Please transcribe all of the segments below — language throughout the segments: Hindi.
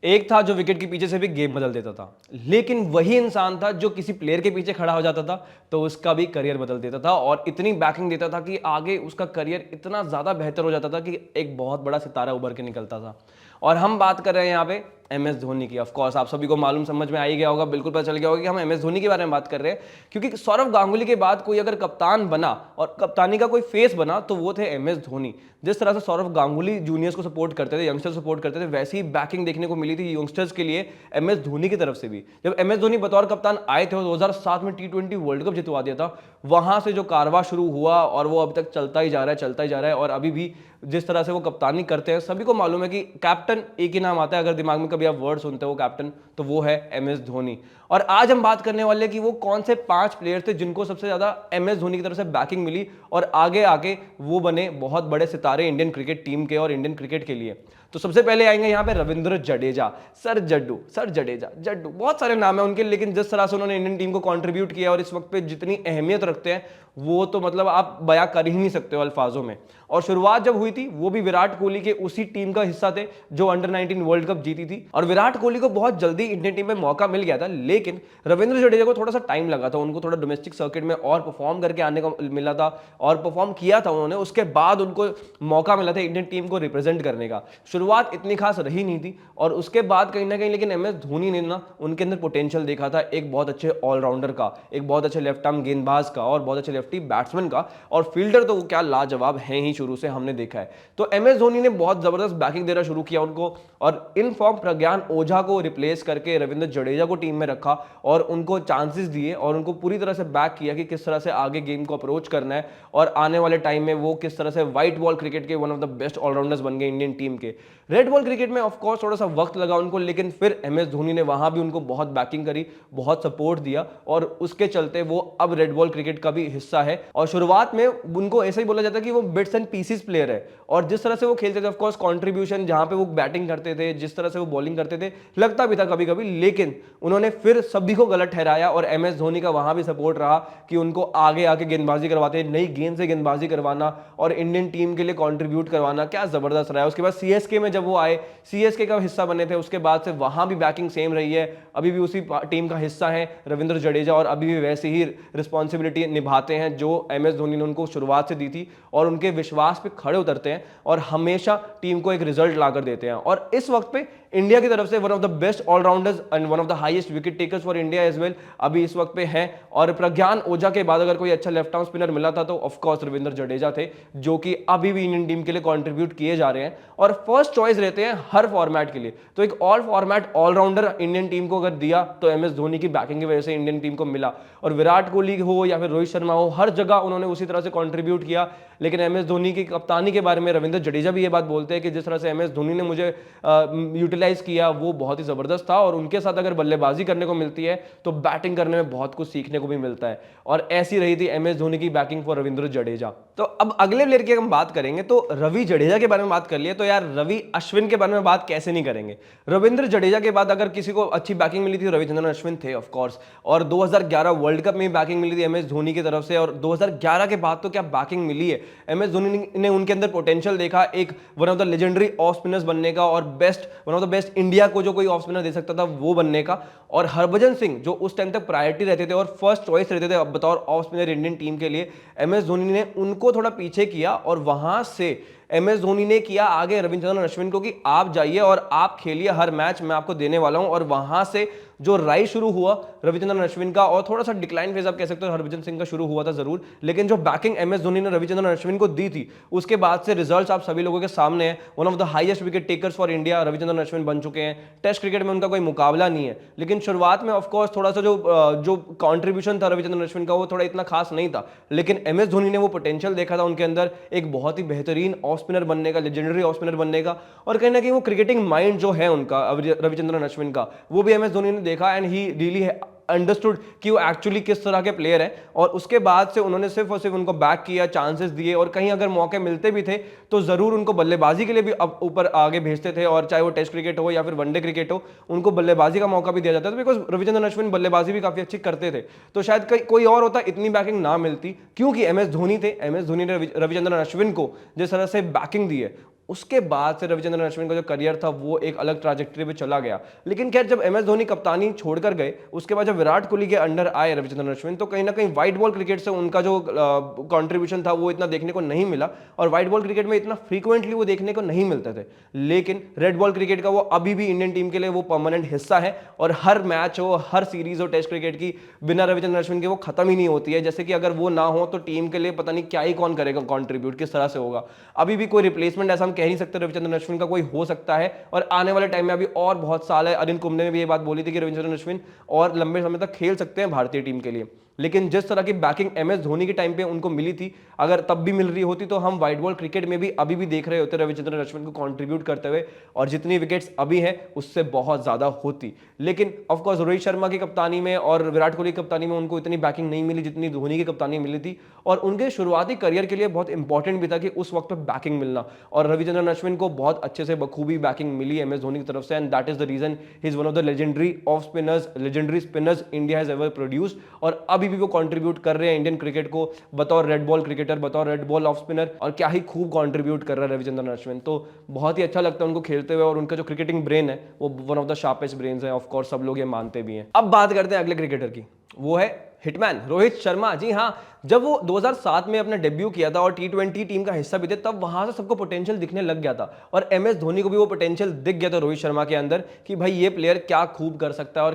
एक था जो विकेट के पीछे से भी गेम बदल देता था, लेकिन वही इंसान था जो किसी प्लेयर के पीछे खड़ा हो जाता था तो उसका भी करियर बदल देता था और इतनी बैकिंग देता था कि आगे उसका करियर इतना ज्यादा बेहतर हो जाता था कि एक बहुत बड़ा सितारा उभर के निकलता था। और हम बात कर रहे हैं यहाँ पे एम एस धोनी की। ऑफ कोर्स आप सभी को मालूम समझ में आ ही गया होगा, बिल्कुल पता चल गया होगा कि हम एम एस धोनी के बारे में बात कर रहे हैं, क्योंकि सौरव गांगुली के बाद कोई अगर कप्तान बना और कप्तानी का कोई फेस बना तो वो थे एम एस धोनी। जिस तरह से सौरव गांगुली जूनियर्स को सपोर्ट करते थे, यंगस्टर्स सपोर्ट करते थे, वैसी ही बैकिंग देखने को मिली थी यंगस्टर्स के लिए एम एस धोनी की तरफ से भी। जब एम एस धोनी बतौर कप्तान आए थे और 2007 में T20 वर्ल्ड कप जितवा दिया था, वहां से जो कारवा शुरू हुआ और वो अभी तक चलता ही जा रहा है, चलता ही जा रहा है। और अभी भी जिस तरह से वो कप्तानी करते हैं, सभी को मालूम है कि कैप्टन एक ही नाम आता है, अगर दिमाग में कभी आप वर्ड सुनते हो कैप्टन, तो वो है एम एस धोनी। और आज हम बात करने वाले कि वो कौन से 5 प्लेयर थे जिनको सबसे ज्यादा एम एस धोनी की तरफ से बैकिंग मिली और आगे आके वो बने बहुत बड़े सितारे इंडियन क्रिकेट टीम के और इंडियन क्रिकेट के लिए। तो सबसे पहले आएंगे यहाँ पे रविंद्र जडेजा, सर जड्डू, सर जडेजा, जड्डू, बहुत सारे नाम है उनके, लेकिन जिस तरह से उन्होंने इंडियन टीम को कंट्रीब्यूट किया और इस वक्त पे जितनी अहमियत रखते हैं वो तो मतलब आप बयां कर ही नहीं सकते हो अल्फाजों में। और शुरुआत जब हुई थी वो भी विराट कोहली के उसी टीम का हिस्सा थे जो अंडर 19 वर्ल्ड कप जीती थी। और विराट कोहली को बहुत जल्दी इंडियन टीम में मौका मिल गया था, लेकिन रविंद्र जडेजा को थोड़ा सा टाइम लगा था, उनको थोड़ा डोमेस्टिक सर्किट में और परफॉर्म करके आने को मिला था और परफॉर्म किया था उन्होंने। उसके बाद उनको मौका मिला था इंडियन टीम को रिप्रेजेंट करने का। शुरुआत इतनी खास रही नहीं थी और उसके बाद कहीं ना कहीं लेकिन एम एस धोनी ने ना उनके अंदर पोटेंशियल देखा था, एक बहुत अच्छे ऑलराउंडर का, एक बहुत अच्छे लेफ्ट आर्म गेंदबाज का और बहुत अच्छे लेफ्टी बैट्समैन का, और फील्डर तो वो क्या लाजवाब हैं ही, शुरू से हमने देखा है। तो एम एस धोनी ने बहुत जबरदस्त बैकिंग देना शुरू किया उनको और इन फॉर्म प्रज्ञान ओझा को रिप्लेस करके रविंद्र जडेजा को टीम में रखा और उनको चांसेस दिए और उनको पूरी तरह से बैक किया कि किस तरह से आगे गेम को अप्रोच करना है और आने वाले टाइम में वो किस तरह से व्हाइट बॉल क्रिकेट के one of the best allrounders बन गए इंडियन टीम के। रेड बॉल क्रिकेट में ऑफ कोर्स थोड़ा सा वक्त लगा उनको, लेकिन फिर एम एस धोनी ने वहां भी उनको बहुत बैकिंग करी, बहुत सपोर्ट दिया और उसके चलते वो अब रेड बॉल क्रिकेट का भी हिस्सा है। और शुरुआत में उनको ऐसा ही बोला जाता है कि वो बिट्स एंड पीसेस प्लेयर है और जिस तरह से वो खेलते थे ऑफ कोर्स कंट्रीब्यूशन, जहां पे वो बैटिंग करते थे, जिस तरह से वो बॉलिंग करते थे, लगता भी था कभी कभी, लेकिन उन्होंने फिर सभी को गलत ठहराया और एम एस धोनी का वहां भी सपोर्ट रहा कि उनको आगे आके गेंदबाजी करवाते, नई गेंद से गेंदबाजी करवाना और इंडियन टीम के लिए कंट्रीब्यूट करवाना क्या जबरदस्त रहा है। उसके बाद सीएसके में जब वो आए, सीएसके का हिस्सा बने थे, उसके बाद से वहां भी बैकिंग सेम रही है, अभी भी उसी टीम का हिस्सा है रविंद्र जडेजा और अभी भी वैसे ही रिस्पॉन्सिबिलिटी निभाते हैं जो एम एस धोनी ने उनको शुरुआत से दी थी और उनके विश्वास पे खड़े उतरते हैं और हमेशा टीम को एक रिजल्ट लाकर देते हैं। और इस वक्त पे इंडिया की तरफ से one of the best all rounders and one of the highest wicket takers for India as well अभी इस वक्त पे हैं। और प्रज्ञान ओझा के बाद अगर कोई अच्छा लेफ्ट आर्म स्पिनर मिला था तो ऑफ कोर्स रविंद्र जडेजा थे, जो कि अभी भी इंडियन टीम के लिए कंट्रीब्यूट किए जा रहे हैं और फर्स्ट चॉइस रहते हैं हर फॉर्मेट के लिए। तो एक all format all rounder Indian team को अगर दिया तो एम एस धोनी की बैकिंग की वजह से इंडियन टीम को मिला। और विराट कोहली हो या फिर रोहित शर्मा हो, हर जगह उन्होंने उसी तरह से कंट्रीब्यूट किया। लेकिन एम एस धोनी की कप्तानी के बारे में रविंद्र जडेजा भी ये बात बोलते हैं कि जिस तरह से एम एस धोनी ने मुझे यूटिलाइज किया वो बहुत ही जबरदस्त था और उनके साथ अगर बल्लेबाजी करने को मिलती है तो बैटिंग करने में बहुत कुछ सीखने को भी मिलता है। और ऐसी रही थी एम एस धोनी की बैकिंग फॉर रविंद्र जडेजा। तो अब अगले प्लेयर की हम बात करेंगे तो रवि जडेजा के बारे में बात कर लिए, तो यार रवि अश्विन के बारे में बात कैसे नहीं करेंगे। रविंद्र जडेजा के बाद अगर किसी को अच्छी बैकिंग मिली थी रविचंद्रन अश्विन थे ऑफ कोर्स, और 2011 वर्ल्ड कप में बैकिंग मिली थी एम एस धोनी की तरफ से। और 2011 के बाद तो क्या बैकिंग मिली है, एम एस धोनी ने उनके अंदर पोटेंशियल देखा एक one of the legendary of spinners बनने का और best one of the best India को जो कोई ऑफ स्पिनर दे सकता था वो बनने का। और हरभजन सिंह जो उस टाइम तक प्रायोरिटी रहते थे और फर्स्ट चॉइस रहते थे बतौर ऑफ स्पिनर इंडियन टीम के लिए, एम एस धोनी ने उनको थोड़ा पीछे किया और वहां से एम एस धोनी ने किया आगे रविचंद्रन अश्विन को कि आप जाइए और आप खेलिए, हर मैच मैं आपको देने वाला हूं। और वहां से जो राइज शुरू हुआ रविचंद्रन अश्विन का और थोड़ा सा डिक्लाइन फेज आप कह सकते हो हरभजन सिंह का शुरू हुआ था जरूर, लेकिन जो बैकिंग एम एस धोनी ने रविचंद्रन अश्विन को दी थी उसके बाद से रिजल्ट्स आप सभी लोगों के सामने हैं। One of the highest wicket takers for India Ravichandran Ashwin बन चुके हैं, टेस्ट क्रिकेट में उनका कोई मुकाबला नहीं है। लेकिन शुरुआत में ऑफकोर्स थोड़ा सा जो कॉन्ट्रीब्यूशन था रविचंद्रन अश्विन का वो थोड़ा इतना खास नहीं था, लेकिन एम एस धोनी ने वो पोटेंशियल देखा था उनके अंदर एक बहुत ही बेहतरीन ऑफ स्पिनर बनने का, लेजेंडरी ऑफ स्पिनर बनने का। और कहीं ना कहीं वो क्रिकेटिंग माइंड जो है उनका रविचंद्रन अश्विन का वो भी एम एस धोनी ने देखा एंड ही रियली अंडरस्टूड कि वो एक्चुअली किस तरह के प्लेयर हैं। और उसके बाद से उन्होंने सिर्फ और सिर्फ उनको बैक किया, चांसेस दिए और कहीं अगर मौके मिलते भी थे तो जरूर उनको बल्लेबाजी के लिए भी अब ऊपर आगे भेजते थे। और चाहे वो टेस्ट क्रिकेट हो या फिर वनडे क्रिकेट हो, उनको बल्लेबाजी का मौका भी दिया जाता था बिकॉज रविचंद्रन अश्विन बल्लेबाजी भी काफी अच्छी करते थे। तो शायद कोई और होता इतनी बैकिंग ना मिलती, क्योंकि एम एस धोनी थे। एम एस धोनी ने रविचंद्रन अश्विन को जिस तरह से बैकिंग दी है उसके बाद से रविचंद्रन अश्विन का जो करियर था वो एक अलग ट्रैजेक्टरी पे चला गया। लेकिन खैर जब एम एस धोनी कप्तानी छोड़कर गए, उसके बाद जब विराट कोहली के अंडर आए रविचंद्रन अश्विन, तो कहीं ना कहीं व्हाइट बॉल क्रिकेट से उनका जो कंट्रीब्यूशन था वो इतना देखने को नहीं मिला, और व्हाइट बॉल क्रिकेट में इतना फ्रीक्वेंटली वो देखने को नहीं मिलते थे। लेकिन रेड बॉल क्रिकेट का वो अभी भी इंडियन टीम के लिए वो परमानेंट हिस्सा है, और हर मैच हो, हर सीरीज हो टेस्ट क्रिकेट की, बिना रविचंद्रन अश्विन के वो खत्म ही नहीं होती है। जैसे कि अगर वो ना हो तो टीम के लिए पता नहीं क्या ही कौन करेगा कंट्रीब्यूट, किस तरह से होगा। अभी भी कोई रिप्लेसमेंट ऐसा हम कह नहीं सकते रविचंद्रन अश्विन का कोई हो सकता है, और आने वाले टाइम में अभी और बहुत साल है। अनिल कुंबले ने भी ये बात बोली थी कि रविचंद्रन अश्विन और लंबे समय तक खेल सकते हैं भारतीय टीम के लिए। लेकिन जिस तरह की बैकिंग एम एस धोनी के टाइम पे उनको मिली थी, अगर तब भी मिल रही होती तो हम व्हाइट बॉल क्रिकेट में भी अभी भी देख रहे होते रविचंद्रन अश्विन को कंट्रीब्यूट करते हुए, और जितनी विकेट्स अभी हैं उससे बहुत ज्यादा होती। लेकिन ऑफकोर्स रोहित शर्मा की कप्तानी में और विराट कोहली की कप्तानी में उनको इतनी बैकिंग नहीं मिली जितनी धोनी की कप्तानी मिली थी, और उनके शुरुआती करियर के लिए बहुत इंपॉर्टेंट भी था कि उस वक्त पे बैकिंग मिलना, और रविचंद्रन अश्विन को बहुत अच्छे से बखूबी बैकिंग मिली एम एस धोनी की तरफ से, and that is the reason he is one of the legendary of spinners, legendary spinners India has ever produced, और अभी भी वो कंट्रीब्यूट कर रहे हैं इंडियन क्रिकेट को बतौर रेड बॉल क्रिकेटर, बतौर रेड बॉल ऑफ स्पिनर, और क्या ही खूब कंट्रीब्यूट कर रहा है रविचंद्रन अश्विन। तो बहुत ही अच्छा लगता है उनको खेलते हुए, और उनका जो क्रिकेटिंग ब्रेन है वो one of the sharpest brains है, ऑफ कोर्स सब लोग ये मानते भी हैं। अब बात करते हैं अगले क्रिकेटर की, वो है हिटमैन रोहित शर्मा। जी हाँ, जब वो 2007 में अपना डेब्यू किया था और T20 टीम का हिस्सा भी थे, तब वहां से सबको पोटेंशियल दिखने लग गया था, और एम एस धोनी को भी वो पोटेंशियल दिख गया था रोहित शर्मा के अंदर कि भाई ये प्लेयर क्या खूब कर सकता है और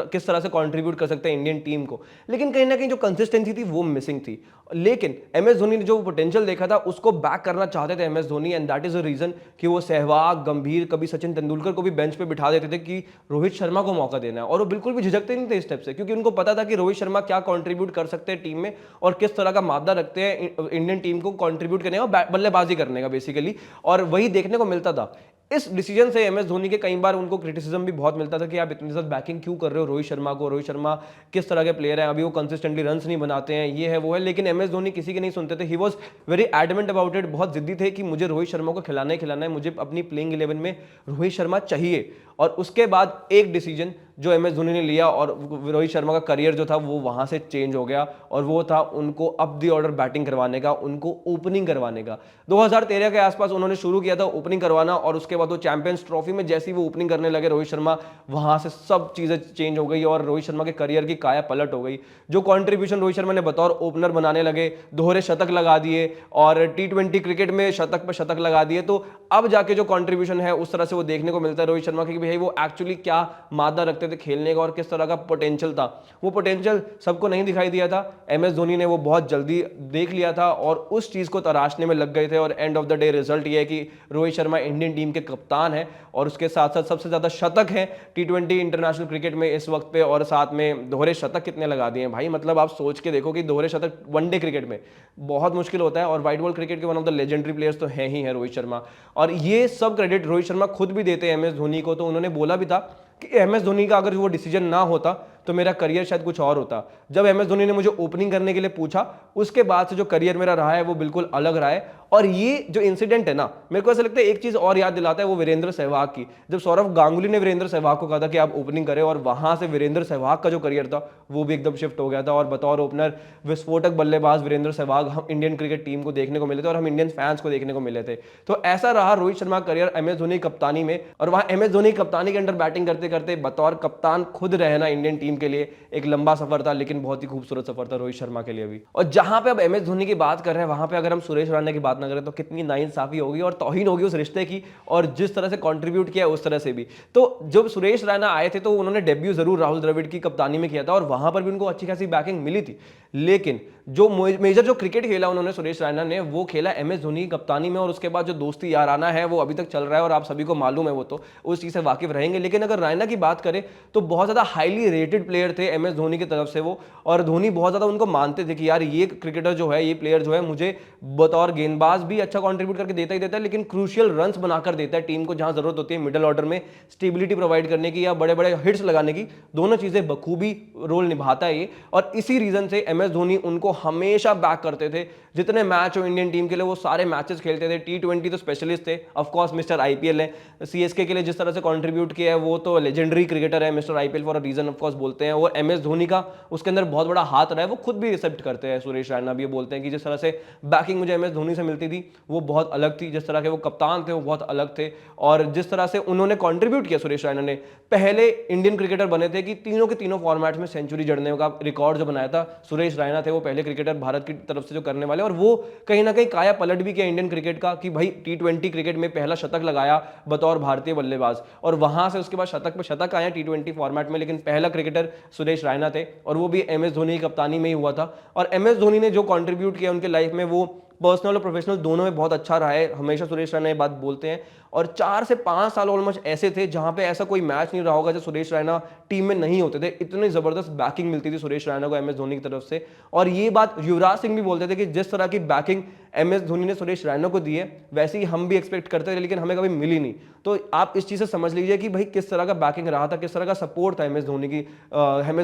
किस तरह से कंट्रीब्यूट कर सकता है इंडियन टीम को। लेकिन कहीं ना कहीं जो कंसिस्टेंसी थी वो मिसिंग थी। लेकिन एम एस धोनी ने जो पोटेंशियल देखा था उसको बैक करना चाहते थे M S Dhoni, and that is the reason कि वो सहवाग, गंभीर, कभी सचिन तेंदुलकर को भी बेंच पे बिठा देते थे कि रोहित शर्मा को मौका देना है, और वो बिल्कुल भी झिझकते नहीं थे इस स्टेप से, क्योंकि उनको पता था कि रोहित शर्मा क्या कंट्रीब्यूट कर सकते हैं टीम में और किस तरह का मादा रखते हैं इंडियन टीम को कंट्रीब्यूट करने का, बल्लेबाजी करने का बेसिकली, और वही देखने को मिलता था। इस डिसीजन से एम एस धोनी के कई बार उनको क्रिटिसिज्म भी बहुत मिलता था कि आप इतनी ज्यादा बैकिंग क्यों कर रहे हो रोहित शर्मा को, रोहित शर्मा किस तरह के प्लेयर है, अभी वो कंसिस्टेंटली रन्स नहीं बनाते हैं, ये है वो है। लेकिन एम एस धोनी किसी के नहीं सुनते थे, he was very adamant about it, बहुत जिद्दी थे कि मुझे रोहित शर्मा को खिलाना ही खिलाना है, मुझे अपनी प्लेइंग 11 में रोहित शर्मा चाहिए। और उसके बाद एक डिसीजन जो एम एस धोनी ने लिया, और रोहित शर्मा का करियर जो था वो वहां से चेंज हो गया, और वो था उनको अप दी ऑर्डर बैटिंग करवाने का, उनको ओपनिंग करवाने का। 2013 के आसपास उन्होंने शुरू किया था ओपनिंग करवाना, और उसके बाद वो चैंपियंस ट्रॉफी में जैसे ही वो ओपनिंग करने लगे रोहित शर्मा, वहां से सब चीजें चेंज हो गई और रोहित शर्मा के करियर की काया पलट हो गई। जो कॉन्ट्रीब्यूशन रोहित शर्मा ने बतौर ओपनर बनाने लगे, दोहरे शतक लगा दिए और T20 क्रिकेट में शतक पर शतक लगा दिए, तो अब जाके जो कॉन्ट्रीब्यूशन है उस तरह से वो देखने को मिलता है रोहित शर्मा की, भाई वो एक्चुअली क्या मादा रखते थे खेलने का और किस तरह का पोटेंशियल था। वो पोटेंशियल सबको नहीं दिखाई दिया था, एम एस धोनी ने वो बहुत जल्दी देख लिया था और उस चीज को तराशने में लग गए थे, और end of the day result ये है कि रोहित शर्मा इंडियन टीम के कप्तान है, और उसके साथ साथ सबसे ज्यादा शतक है T20 इंटरनेशनल क्रिकेट में इस वक्त पे, और साथ में दोहरे शतक कितने लगा दिए हैं भाई। मतलब आप सोच के देखो कि दोहरे शतक वनडे क्रिकेट में बहुत मुश्किल होता है, और व्हाइट बॉल क्रिकेट के one of the legendary players तो है ही है रोहित शर्मा। और ये सब क्रेडिट रोहित शर्मा खुद भी देते हैं एम एस धोनी को। तो उन्होंने बोला भी था कि एम एस धोनी का अगर वो डिसीजन ना होता तो मेरा करियर शायद कुछ और होता। जब एम एस धोनी ने मुझे ओपनिंग करने के लिए पूछा, उसके बाद से जो करियर मेरा रहा है वो बिल्कुल अलग रहा है। और ये जो इंसिडेंट है ना, मेरे को ऐसा लगता है एक चीज और याद दिलाता है, वो वीरेंद्र सहवाग की। जब सौरव गांगुली ने वीरेंद्र सहवाग को कहा था कि आप ओपनिंग करें, और वहां से वीरेंद्र सहवाग का जो करियर था वो भी एकदम शिफ्ट हो गया था, और बतौर ओपनर विस्फोटक बल्लेबाज वीरेंद्र सहवाग हम इंडियन क्रिकेट टीम को देखने को मिले थे और हम इंडियन फैंस को देखने को मिले थे। तो ऐसा रहा रोहित शर्मा का करियर एम एस धोनी कप्तानी में, और वहां एम एस धोनी कप्तानी के अंडर बैटिंग करते करते बतौर कप्तान खुद रहना इंडियन टीम के लिए एक लंबा सफर था, लेकिन बहुत ही खूबसूरत सफर था रोहित शर्मा के लिए भी। और जहां पे अब एम एस धोनी की बात कर रहे हैं, वहां पे अगर हम सुरेश रैना की बात ना करें तो कितनी नाइंसाफी होगी और तौहीन होगी उस रिश्ते की, और जिस तरह से कंट्रीब्यूट किया उस तरह से भी। तो जब सुरेश रैना आए थे तो उन्होंने डेब्यू जरूर राहुल द्रविड़ की कप्तानी में किया था, और वहां पर भी उनको अच्छी खासी बैकिंग मिली थी। लेकिन जो मेजर जो क्रिकेट खेला उन्होंने सुरेश रैना ने, वो खेला एम एस धोनी की कप्तानी में, और उसके बाद जो दोस्ती याराना है वो अभी तक चल रहा है, और आप सभी को मालूम है, वो तो उस चीज से वाकिफ रहेंगे। लेकिन अगर रैना की बात करें तो बहुत ज्यादा हाईली रेटेड प्लेयर थे एम एस धोनी की तरफ से वो, और धोनी बहुत ज्यादा उनको मानते थे कि यार ये क्रिकेटर जो है, ये प्लेयर जो है, मुझे बतौर गेंदबाज भी अच्छा कंट्रीब्यूट करके देता ही देता है, लेकिन क्रूशियल रन्स बनाकर देता है टीम को जहां जरूरत होती है मिडिल ऑर्डर में स्टेबिलिटी प्रोवाइड करने की या बड़े बड़े हिट्स लगाने की, दोनों चीजें बखूबी रोल निभाता है ये। और इसी रीजन से एम एस धोनी उनको हमेशा बैक करते थे जितने मैच हो इंडियन टीम के लिए वो सारे मैचेस खेलते थे, T20 तो स्पेशलिस्ट थे, ऑफकोर्स मिस्टर आईपीएल है, सीएसके के लिए जिस तरह से कंट्रीब्यूट किया है वो तो लेजेंडरी क्रिकेटर है, mister IPL for a reason of course बोलते हैं। और एमएस धोनी का उसके अंदर बहुत बड़ा हाथ रहा है, वो खुद भी एक्सेप्ट करते हैं, सुरेश रैना भी बोलते हैं कि जिस तरह से बैकिंग मुझे एमएस धोनी से मिलती थी वो बहुत अलग थी, जिस तरह के वो कप्तान थे वो बहुत अलग थे, और जिस तरह से उन्होंने कंट्रीब्यूट किया सुरेश रैना ने, पहले इंडियन क्रिकेटर बने थे कि तीनों के तीनों फॉर्मेट में सेंचुरी जड़ने का रिकॉर्ड जो बनाया था सुरेश रैना थे, वो पहले क्रिकेटर भारत की तरफ से जो करने वाले, और वो कहीं ना कहीं काया पलट भी किया इंडियन क्रिकेट का कि भाई T20 क्रिकेट में पहला शतक लगाया बतौर भारतीय बल्लेबाज, और वहां से उसके बाद शतक पे शतक आया T20 फॉर्मेट में, लेकिन पहला क्रिकेटर सुरेश रैना थे, और वो भी एमएस धोनी की कप्तानी में ही हुआ था। और एमएस धोनी ने जो कंट्रीब्यूट किया उनके लाइफ में वो पर्सनल और प्रोफेशनल दोनों में बहुत अच्छा रहा है, हमेशा सुरेश रैना ये बात बोलते हैं। और 4 से 5 साल ऑलमोस्ट ऐसे थे जहां पे ऐसा कोई मैच नहीं रहा होगा जब सुरेश रैना टीम में नहीं होते थे, इतनी जबरदस्त बैकिंग मिलती थी सुरेश रैना को एमएस धोनी की तरफ से। और ये बात युवराज सिंह भी बोलते थे कि जिस तरह की बैकिंग एमएस धोनी ने सुरेश रैना को दी है वैसे ही हम भी एक्सपेक्ट करते थे, लेकिन हमें कभी मिली नहीं। तो आप इस चीज से समझ लीजिए कि भाई किस तरह का बैकिंग रहा था, किस तरह का सपोर्ट था एमएस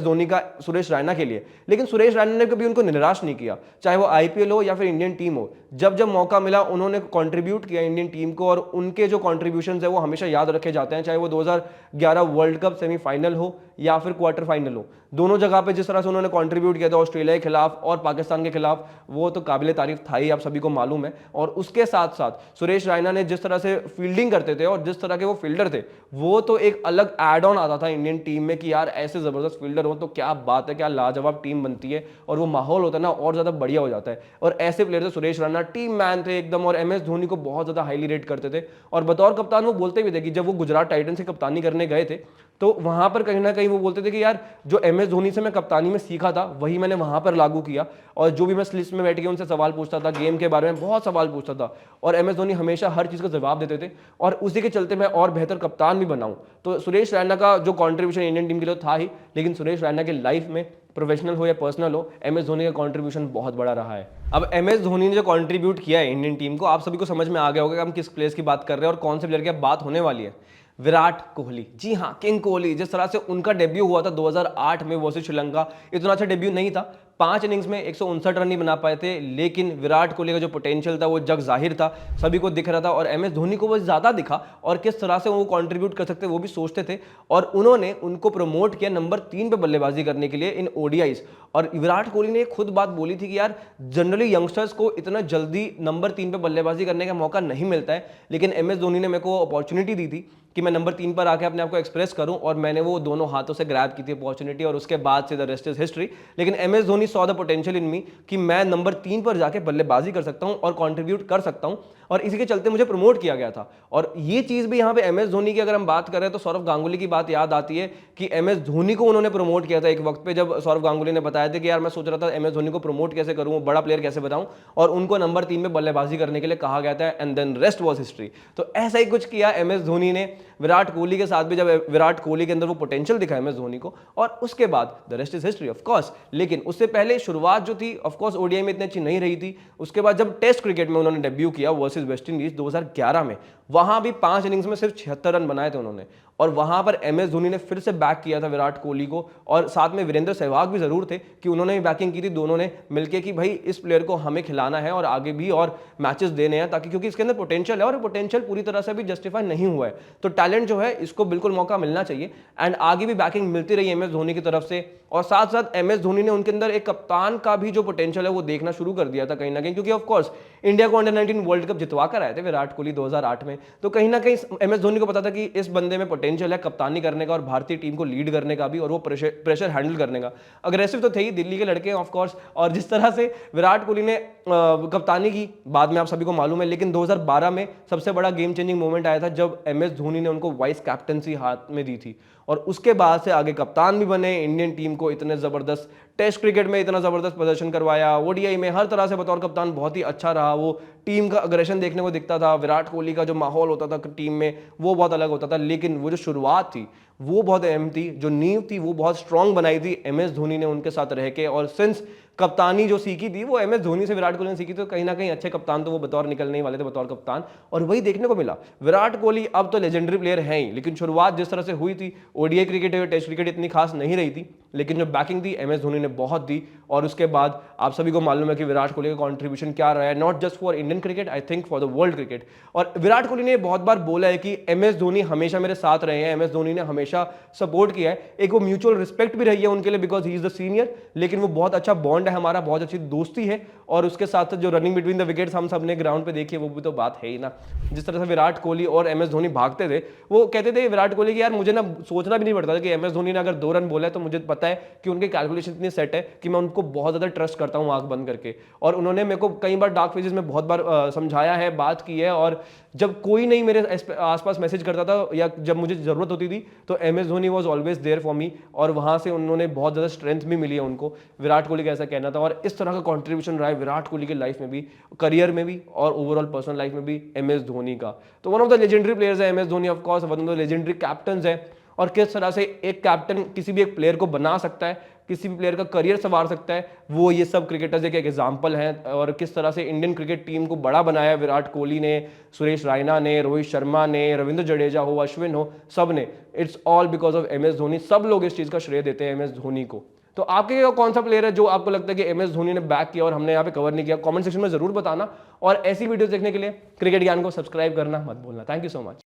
धोनी का सुरेश रैना के लिए। लेकिन सुरेश रैना ने कभी उनको निराश नहीं किया, चाहे वो आईपीएल हो या फिर इंडियन टीम हो, जब जब मौका मिला उन्होंने कंट्रीब्यूट किया इंडियन टीम को, और उनके जो कंट्रीब्यूशन है वो हमेशा याद रखे जाते हैं, चाहे वो 2011 वर्ल्ड कप सेमीफाइनल हो या फिर क्वार्टर फाइनल हो, दोनों जगह पे जिस तरह से उन्होंने कंट्रीब्यूट किया था ऑस्ट्रेलिया के खिलाफ और पाकिस्तान के खिलाफ, वो तो काबिले तारीफ था ही, आप सभी को मालूम है। और उसके साथ साथ सुरेश रैना ने जिस तरह से फील्डिंग करते थे और जिस तरह के वो फील्डर थे, वो तो एक अलग एड ऑन आता था इंडियन टीम में कि यार ऐसे जबरदस्त फील्डर हो तो क्या बात है, क्या लाजवाब टीम बनती है, और वो माहौल होता है ना और ज्यादा बढ़िया हो जाता है। और ऐसे प्लेयर थे सुरेश रैना, टीम मैन थे एकदम, और एमएस धोनी को बहुत ज्यादा हाईली रेट करते थे। और बतौर कप्तान वो बोलते भी थे कि जब वो गुजरात टाइटंस की कप्तानी करने गए थे तो वहां पर कहीं ना कहीं वो बोलते थे कि यार जो एमएस धोनी से मैं कप्तानी में सीखा था वही मैंने वहां पर लागू किया, और जो भी मैं लिस्ट में बैठ के उनसे सवाल पूछता था, गेम के बारे में बहुत सवाल पूछता था, और एमएस धोनी हमेशा हर चीज का जवाब देते थे, और उसी के चलते मैं और बेहतर कप्तान भी बनाऊं। तो सुरेश रैना का जो कॉन्ट्रीब्यूशन इंडियन टीम के लिए था ही, लेकिन सुरेश रैना की लाइफ में प्रोफेशनल हो या पर्सनल हो, एमएस धोनी का कंट्रीब्यूशन बहुत बड़ा रहा है। अब एमएस धोनी ने जो कंट्रीब्यूट किया है इंडियन टीम को, आप सभी को समझ में आ गया होगा कि हम किस प्लेयर की बात कर रहे हैं और कौन से प्लेयर की बात होने वाली है। विराट कोहली, जी हाँ, किंग कोहली। जिस तरह से उनका डेब्यू हुआ था 2008 में वर्सेस श्रीलंका, इतना अच्छा डेब्यू नहीं था, 5 इनिंग्स में 159 रन नहीं बना पाए थे, लेकिन विराट कोहली का जो पोटेंशियल था वो जग जाहिर था, सभी को दिख रहा था, और एमएस धोनी को वो ज्यादा दिखा, और किस तरह से वो कंट्रीब्यूट कर सकते वो भी सोचते थे, और उन्होंने उनको प्रमोट किया नंबर 3 पे बल्लेबाजी करने के लिए इन ओडीआईज। और विराट कोहली ने खुद बात बोली थी कि यार जनरली यंगस्टर्स को इतना जल्दी नंबर 3 पे बल्लेबाजी करने का मौका नहीं मिलता है, लेकिन एमएस धोनी ने मेरे को अपॉर्चुनिटी दी थी कि मैं नंबर 3 पर आके अपने आप को एक्सप्रेस करूं, और मैंने वो दोनों हाथों से ग्रैब की थी अपॉर्चुनिटी, और उसके बाद से द रेस्ट इज हिस्ट्री। लेकिन MS Dhoni saw the potential in me कि मैं नंबर 3 पर जाके बल्लेबाजी कर सकता हूं और कंट्रीब्यूट कर सकता हूं, और इसी के चलते मुझे प्रमोट किया गया था। और ये चीज भी यहाँ पे एमएस धोनी की अगर हम बात करें तो सौरव गांगुली की बात याद आती है कि एमएस धोनी को उन्होंने प्रमोट किया था एक वक्त पे, जब सौरव गांगुली ने बताया था कि यार मैं सोच रहा था एमएस धोनी को प्रमोट कैसे करूं, बड़ा प्लेयर कैसे बताऊं, और उनको नंबर 3 में बल्लेबाजी करने के लिए कहा गया था, and then rest was history. तो ऐसा ही कुछ किया एमएस धोनी ने विराट कोहली के साथ भी, जब विराट कोहली के अंदर वो पोटेंशियल दिखा एमएस धोनी को, और उसके बाद the rest is history of course. लेकिन उससे पहले शुरुआत जो थी ऑफ कोर्स ओडीआई में इतनी अच्छी नहीं रही थी। उसके बाद जब टेस्ट क्रिकेट में उन्होंने डेब्यू किया वर्सेस वेस्ट इंडीज 2011 में, वहां भी 5 इनिंग्स में सिर्फ 76 रन बनाए थे उन्होंने, और वहां पर एमएस धोनी ने फिर से बैक किया था विराट कोहली को, और साथ में वीरेंद्र सहवाग भी जरूर थे कि उन्होंने भी बैकिंग की थी, दोनों ने मिलकर कि भाई इस प्लेयर को हमें खिलाना है और आगे भी और मैचेस देने हैं, ताकि क्योंकि इसके अंदर पोटेंशियल है और पोटेंशियल पूरी तरह से भी जस्टिफाई नहीं हुआ है, तो टैलेंट जो है इसको बिल्कुल मौका मिलना चाहिए। एंड आगे भी बैकिंग मिलती रही एमएस धोनी की तरफ से, और साथ साथ एमएस धोनी ने उनके अंदर एक कप्तान का भी जो पोटेंशियल है वो देखना शुरू कर दिया था कहीं ना कहीं, क्योंकि ऑफ कोर्स इंडिया को अंडर 19 वर्ल्ड कप जितवा कर आए थे विराट कोहली 2008 में, तो कहीं ना कहीं एमएस धोनी को पता था कि इस बंदे में पोटेंशियल है कप्तानी करने का और भारतीय टीम को लीड करने का भी, और वो प्रेशर हैंडल करने का। अग्रेसिव तो थे ही, दिल्ली के लड़के ऑफ कोर्स, और जिस तरह से विराट कोहली ने कप्तानी की बाद में आप सभी को मालूम है, लेकिन 2012 में सबसे बड़ा गेम चेंजिंग मोमेंट आया था जब एमएस धोनी ने उनको वाइस कैप्टनसी हाथ में दी थी, और उसके बाद से आगे कप्तान भी बने, इंडियन टीम को इतने जबरदस्त टेस्ट क्रिकेट में इतना जबरदस्त प्रदर्शन करवाया, ओडीआई में हर तरह से बतौर कप्तान बहुत ही अच्छा रहा, वो टीम का अग्रेशन देखने को दिखता था, विराट कोहली का जो माहौल होता था टीम में वो बहुत अलग होता था। लेकिन वो जो शुरुआत थी वो बहुत अहम थी, जो नींव थी वो बहुत स्ट्रांग बनाई थी एमएस धोनी ने उनके साथ रह के, और सिंस कप्तानी जो सीखी थी वो एमएस धोनी से विराट कोहली ने सीखी, तो कहीं ना कहीं अच्छे कप्तान तो वो बतौर निकलने ही वाले थे बतौर कप्तान, और वही देखने को मिला। विराट कोहली अब तो लेजेंडरी प्लेयर हैं ही, लेकिन शुरुआत जिस तरह से हुई थी, ओडीआई क्रिकेट टेस्ट क्रिकेट इतनी खास नहीं रही थी, लेकिन जो बैकिंग थी MS धोनी ने बहुत दी। और उसके बाद आप सभी को मालूम है कि विराट कोहली का कॉन्ट्रीब्यूशन क्या रहा है, not just for Indian cricket, I think for the world cricket. और विराट कोहली ने बहुत बार बोला है कि MS धोनी हमेशा मेरे साथ रहे हैं, MS धोनी ने हमेशा सपोर्ट किया है। एक वो म्यूचुअल रिस्पेक्ट भी रही है उनके लिए, because he is the senior, लेकिन वो बहुत अच्छा बॉन्ड है हमारा, बहुत अच्छी दोस्ती है। और उसके साथ जो रनिंग बिटवीन द विकेट्स हम सब ने ग्राउंड पे देखी है, वो भी तो बात है ही ना। जिस तरह से विराट कोहली और MS धोनी भागते थे, वो कहते थे विराट कोहली कि यार मुझे ना सोचना भी नहीं पड़ता था कि MS धोनी ने अगर 2 रन बोला है तो मुझे पता है कि उनकी कैलकुलेशन इतनी सेट है कि मैं उनको बहुत ज्यादा ट्रस्ट करता हूँ आंख बंद करके। और उन्होंने मेरे को कई बार डार्क फेजेस में बहुत बार समझाया है, बात की है। और जब कोई नहीं मेरे आसपास मैसेज करता था या जब मुझे जरूरत होती थी, तो MS Dhoni was always there for me. और वहां से उन्होंने बहुत ज्यादा स्ट्रेंथ भी मिली है उनको, विराट कोहली का ऐसा कहना था। और इस तरह का कॉन्ट्रीब्यूशन रहा है विराट कोहली की लाइफ में भी, करियर में भी और ओवरऑल पर्सनल लाइफ में भी MS धोनी का। तो one of the legendary players है MS Dhoni, of course one of the legendary captains है। और किस तरह से एक कैप्टन किसी भी एक प्लेयर को बना सकता है, किसी भी प्लेयर का करियर संवार सकता है, वो ये सब क्रिकेटर्स एक एग्जाम्पल हैं। और किस तरह से इंडियन क्रिकेट टीम को बड़ा बनाया विराट कोहली ने, सुरेश रायना ने, रोहित शर्मा ने, रविंद्र जडेजा हो, अश्विन हो, सब ने। It's all because of MS Dhoni. सब लोग इस चीज का श्रेय देते हैं MS धोनी को। तो आपके कौन सा प्लेयर है जो आपको लगता है कि MS धोनी ने बैक किया और हमने यहाँ पे कवर नहीं किया? कमेंट सेक्शन में जरूर बताना। और ऐसी वीडियोस देखने के लिए क्रिकेट ज्ञान को सब्सक्राइब करना मत भूलना। Thank you so much.